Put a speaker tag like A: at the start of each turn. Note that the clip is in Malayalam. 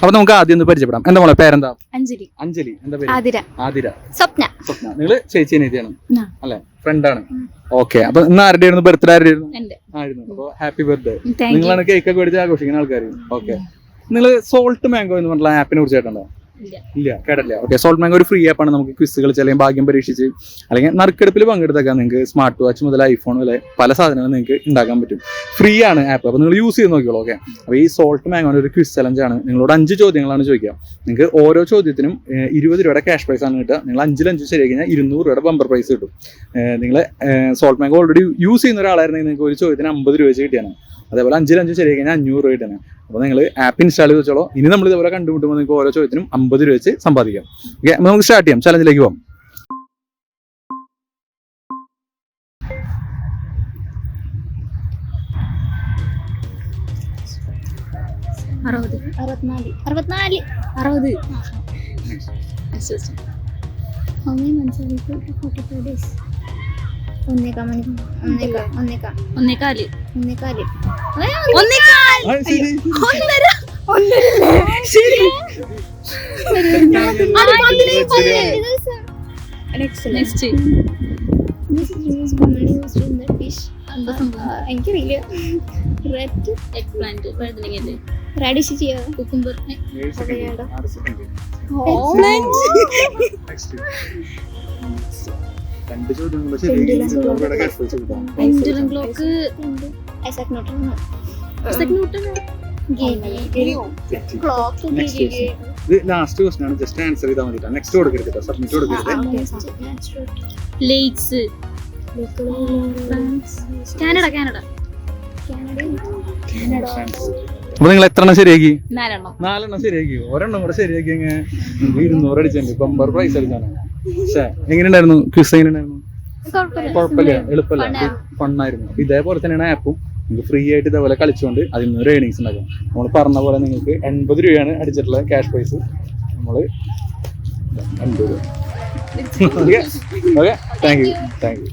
A: അപ്പൊ നമുക്ക് ആദ്യം ഒന്ന് പരിചയപ്പെടാം. എന്താ മോളെ പേരെന്താ?
B: അഞ്ജലി.
A: അഞ്ജലി. എന്താ പേര്?
B: ആതിര.
A: ആതിര.
B: സ്വപ്ന.
A: സ്വപ്ന. നിങ്ങള് ചേച്ചി അനിയത്തിയാണ്
B: ആ.
A: അല്ലെ? ഫ്രണ്ടാണ്. ഓക്കെ. അപ്പൊ ഇന്ന് ആരുടെ ആയിരുന്നു ബർത്ത്ഡേ? ആരുടെ ആയിരുന്നു? അപ്പൊ ഹാപ്പി ബർത്ത്ഡേ. നിങ്ങളാണ് കേക്ക് ഒക്കെ മേടിച്ച് ആഘോഷിക്കുന്ന ആൾക്കാർ. ഓക്കെ. നിങ്ങൾ സോൾട്ട് മാംഗോ എന്ന് പറഞ്ഞ ആപ്പിനെ കുറിച്ച് കേട്ടോ? ഇല്ല, കേട്ടില്ല. ഓക്കെ. സോൾട്ട് മാംഗോ ഒരു ഫ്രീ ആപ്പാണ്. നമുക്ക് ക്വിസ് കളിച്ച് അല്ലെങ്കിൽ ഭാഗ്യം പരീക്ഷിച്ച് അല്ലെങ്കിൽ നറുക്കെടുപ്പിൽ പങ്കെടുത്തേക്കാൻ നിങ്ങൾക്ക് സ്മാർട്ട് വാച്ച് മുതൽ ഐഫോൺ വരെ പല സാധനങ്ങളും നിങ്ങൾക്ക് ഉണ്ടാക്കാൻ പറ്റും. ഫ്രീ ആണ് ആപ്പ്. അപ്പോൾ നിങ്ങൾ യൂസ് ചെയ്ത് നോക്കിയോളൂ. ഓക്കെ. അപ്പോൾ ഈ സോൾട്ട് മാംഗോയുടെ ഒരു ക്വിസ് ചലഞ്ചാണ്. നിങ്ങളോട് 5 ചോദ്യങ്ങളാണ് ചോദിക്കുക. നിങ്ങൾക്ക് ഓരോ ചോദ്യത്തിനും 20 രൂപയുടെ ക്യാഷ് പ്രൈസ് ആണ് കിട്ടുക. നിങ്ങൾ 5 ശരിയായി കഴിഞ്ഞാൽ 200 രൂപയുടെ ബമ്പർ പ്രൈസ് കിട്ടും. നിങ്ങൾ സോൾട്ട് മാംഗോ ഓൾറെഡി യൂസ് ചെയ്യുന്ന ഒരാളായിരുന്നെങ്കിൽ നിങ്ങൾക്ക് ഒരു ചോദ്യത്തിന് 50 രൂപ വെച്ച് കിട്ടിയാണ്. അതേപോലെ 5 ശരിയായി കഴിഞ്ഞാൽ 500 രൂപ കിട്ടാണ്. അപ്പോൾ നിങ്ങൾ ആപ്പ് ഇൻസ്റ്റാൾ ചെയ്ത് വെച്ചോളൂ. ഇനി നമ്മൾ ഇതുപോലെ കണ്ടുമുട്ടുമ്പോൾ നിങ്ങൾക്ക് ഓരോ ചോദ്യത്തിനും 50 രൂപ വെച്ച് സമ്പാദിക്കാം. ഓക്കെ. നമുക്ക് സ്റ്റാർട്ട് ചെയ്യാം. ചലഞ്ചിലേക്ക് പോകാം.
B: എനിക്കറിയില്ല. റാഡിഷ് ചെയ്യാ കുക്കുംബർ.
A: ലാസ്റ്റ് ക്വസ്റ്റൻ ആണ്. ജസ്റ്റ് ആൻസർ ചെയ്താൽ മതി. നെക്സ്റ്റ് കൊടുക്കരുത്. സബ്മിറ്റ് കൊടുക്കരുത്.
B: ലേക്സ്. കാനഡ.
A: അപ്പൊ നിങ്ങൾ എത്ര എണ്ണം ശരിയാക്കി? 4 ശരിയാക്കി. ഒരെണ്ണം കൂടെ ശരിയാക്കി 200 അടിച്ചിട്ടുണ്ട്. ബമ്പർ പ്രൈസ് അടിച്ചാണ്. പക്ഷേ എങ്ങനെയുണ്ടായിരുന്നു ക്വിസ്? എങ്ങനെയുണ്ടായിരുന്നു? കുഴപ്പമില്ല, എളുപ്പമല്ല, ഫണ്ണായിരുന്നു. അപ്പൊ ഇതേപോലെ തന്നെയാണ് ആപ്പും. നിങ്ങൾക്ക് ഫ്രീ ആയിട്ട് ഇതേപോലെ കളിച്ചുകൊണ്ട് അതിൽ നിന്ന് ഒരു ഏണിങ്സ് ഉണ്ടാക്കാം. നമ്മൾ പറഞ്ഞ പോലെ നിങ്ങൾക്ക് 80 രൂപയാണ് അടിച്ചിട്ടുള്ള ക്യാഷ് പ്രൈസ്. നമ്മൾ 80 രൂപ. ഓക്കെ. Thank you.